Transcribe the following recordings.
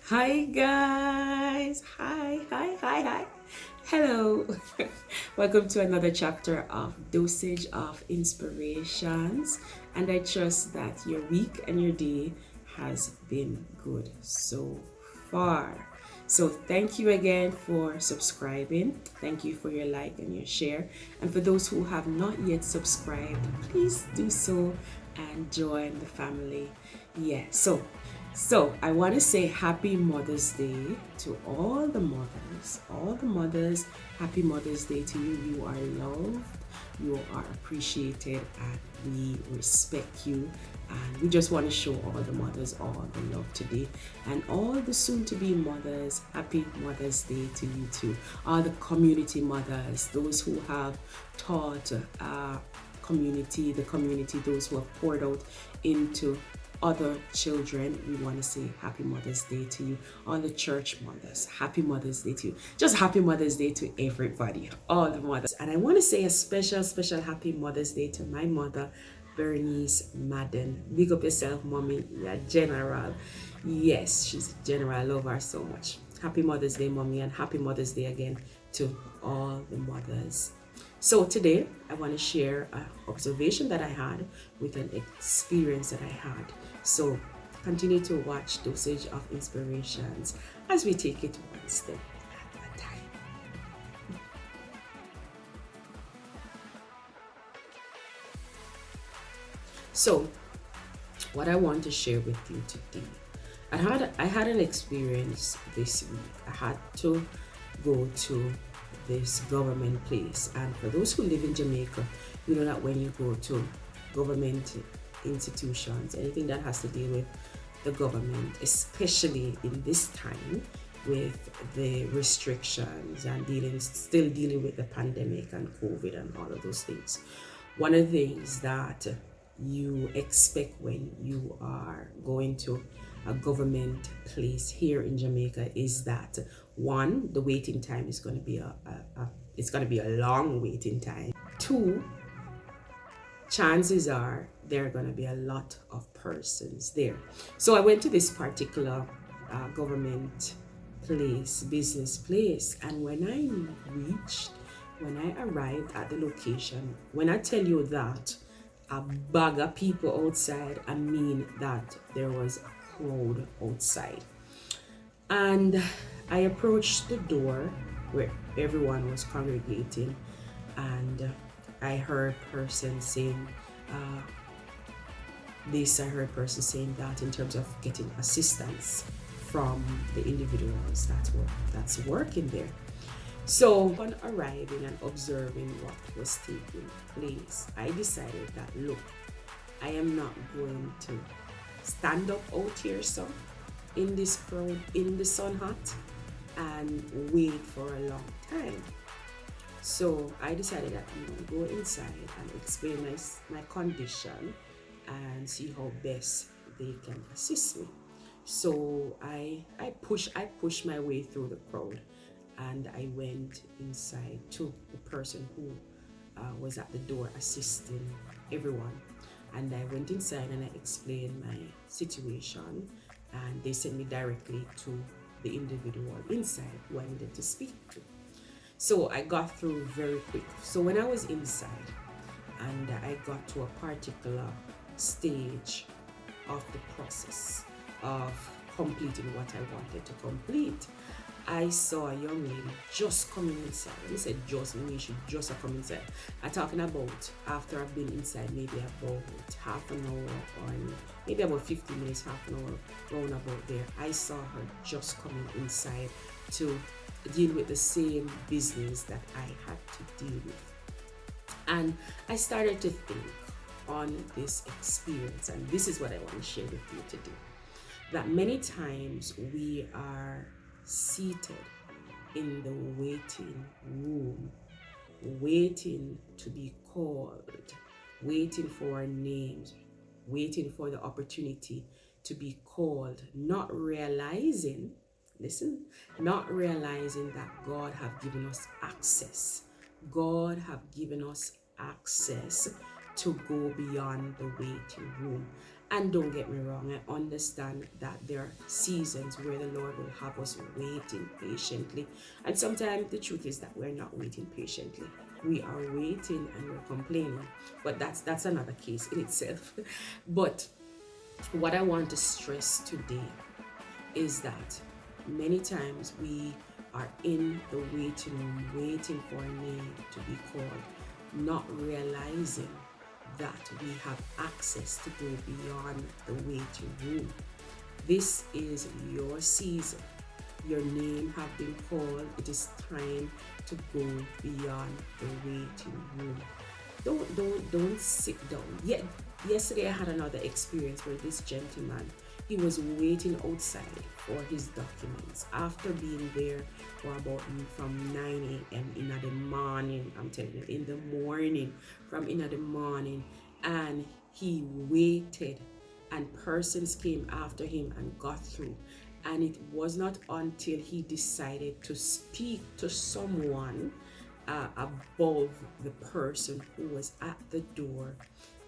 Hi guys! Hi. Hello. Welcome to another chapter of Dosage of Inspirations. And I trust that your week and your day has been good so far. So thank you again for subscribing. Thank you for your like and your share. And for those who have not yet subscribed, please do so and join the family. Yeah. So I want to say happy Mother's Day to all the mothers. All the mothers, happy Mother's Day to you. You are loved, you are appreciated, and we respect you. And we just want to show all the mothers all the love today. And all the soon to be mothers, happy Mother's Day to you too. All the community mothers, those who have taught the community, those who have poured out into other children, we want to say happy Mother's Day to you. All the church mothers, happy Mother's Day to you. Just happy Mother's Day to everybody, all the mothers. And I want to say a special happy Mother's Day to my mother, Bernice Madden. Big up yourself, mommy. You're general. Yes, she's a general. I love her so much. Happy Mother's Day, mommy, and happy Mother's Day again to all the mothers. So today I want to share an observation that I had with an experience that I had. So continue to watch Dosage of Inspirations as we take it one step at a time. So what I want to share with you today, I had an experience this week. I had to go to this government place, and for those who live in Jamaica, you know that when you go to government institutions, anything that has to deal with the government, especially in this time with the restrictions and still dealing with the pandemic and COVID and all of those things. One of the things that you expect when you are going to a government place here in Jamaica is that one, the waiting time is going to be it's going to be a long waiting time. Two, chances are there are going to be a lot of persons there. So I went to this particular government place, business place, and when I arrived at the location, when I tell you that a bag of people outside, I mean that there was a crowd outside. And I approached the door where everyone was congregating, and I heard person saying I heard person saying that in terms of getting assistance from the individuals that's working there. So upon arriving and observing what was taking place, I decided that look, I am not going to stand up out here so in this crowd in the sun hot and wait for a long time. So I decided that I'm gonna go inside and explain my condition and see how best they can assist me. So I pushed my way through the crowd, and I went inside to the person who was at the door assisting everyone. And I went inside and I explained my situation, and they sent me directly to the individual inside who I needed to speak to. So I got through very quick. So when I was inside and I got to a particular stage of the process of completing what I wanted to complete, I saw a young lady just coming inside. When I said just, meaning she just a come inside. I'm talking about after I've been inside maybe about half an hour or maybe about 50 minutes, half an hour, round about there. I saw her just coming inside to deal with the same business that I had to deal with. And I started to think on this experience, and this is what I want to share with you today. That many times we are seated in the waiting room, waiting to be called, waiting for our names, waiting for the opportunity to be called, not realizing, listen, not realizing that God have given us access. God have given us access to go beyond the waiting room. And don't get me wrong, I understand that there are seasons where the Lord will have us waiting patiently. And sometimes the truth is that we're not waiting patiently. We are waiting and we're complaining. But that's another case in itself. But what I want to stress today is that many times we are in the waiting room, waiting for a name to be called, not realizing that we have access to go beyond the waiting room. This is your season. Your name have been called. It is time to go beyond the waiting room. Don't sit down. Yet yesterday I had another experience where this gentleman, he was waiting outside for his documents after being there for about from 9 a.m. in the morning. I'm telling you, in the morning, from in the morning, and he waited, and persons came after him and got through. And it was not until he decided to speak to someone above the person who was at the door.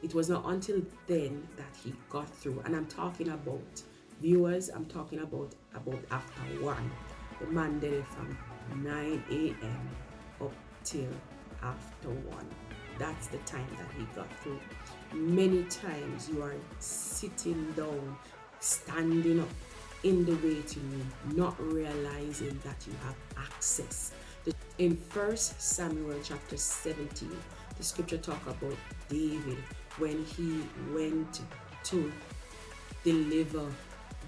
It was not until then that he got through. And I'm talking about, viewers, I'm talking about after 1. The man did it from 9 a.m. up till after 1. That's the time that he got through. Many times you are sitting down, standing up in the waiting room, not realizing that you have access. In 1 Samuel chapter 17, the scripture talk about David when he went to deliver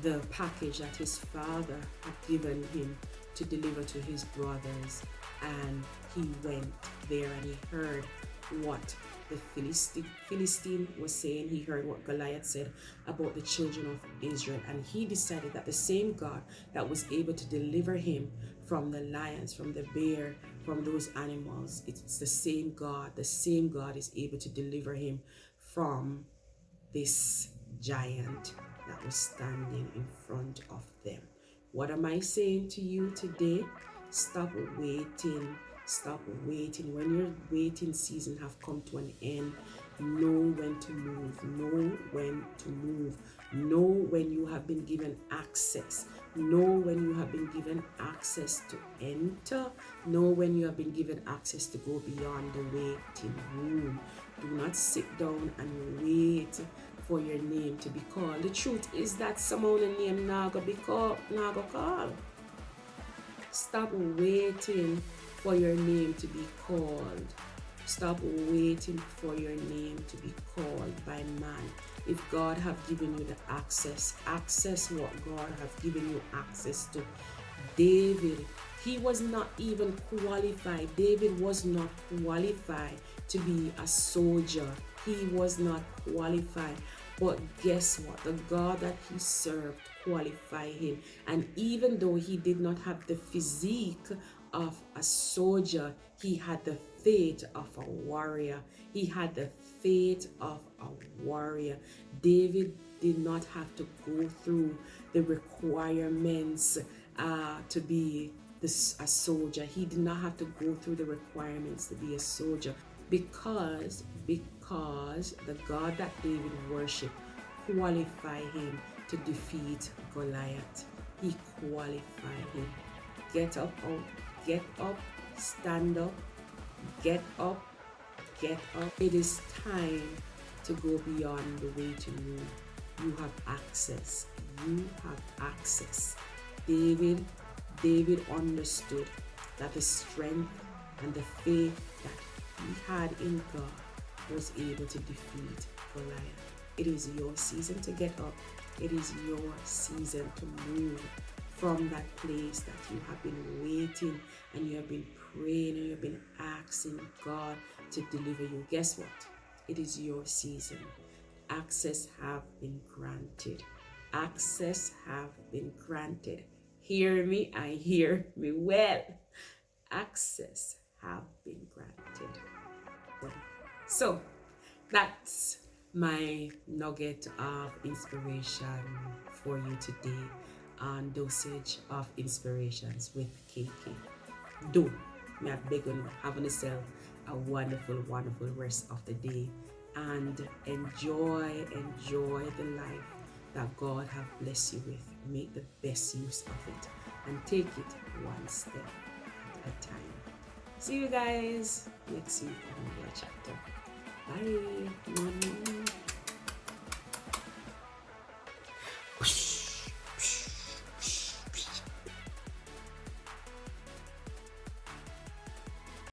the package that his father had given him to deliver to his brothers, and he went there and he heard what the Philistine was saying. He heard what Goliath said about the children of Israel, and he decided that the same God that was able to deliver him from the lions, from the bear, from those animals, it's the same God. The same God is able to deliver him from this giant that was standing in front of them. What am I saying to you today? Stop waiting. Stop waiting. When your waiting season have come to an end, know when to move. Know when to move. Know when you have been given access. Know when you have been given access to enter. Know when you have been given access to go beyond the waiting room. Do not sit down and wait for your name to be called. The truth is that someone the name now go be called, now go call. Stop waiting for your name to be called. Stop waiting for your name to be called by man. If God have given you the access what God have given you access to. David, he was not even qualified. David was not qualified to be a soldier. He was not qualified. But guess what? The God that he served qualified him. And even though he did not have the physique of a soldier, he had the faith of a warrior. He had the faith of a warrior. David did not have to go through the requirements to be a soldier. He did not have to go through the requirements to be a soldier because the God that David worshiped qualified him to defeat Goliath. He qualified him. Get up, stand up, get up, get up. It is time to go beyond the waiting room. You have access. You have access. David understood that the strength and the faith that he had in God was able to defeat Goliath. It is your season to get up. It is your season to move from that place that you have been waiting and you have been praying and you have been asking God to deliver you. Guess what? It is your season. Access have been granted. Access have been granted. Hear me, I hear me well. Access have been granted. So that's my nugget of inspiration for you today on Dosage of Inspirations with KK. Do me a big one, have yourself a wonderful rest of the day, and enjoy the life that God have blessed you with. Make the best use of it and take it one step at a time. See you guys next week on another chapter. Bye.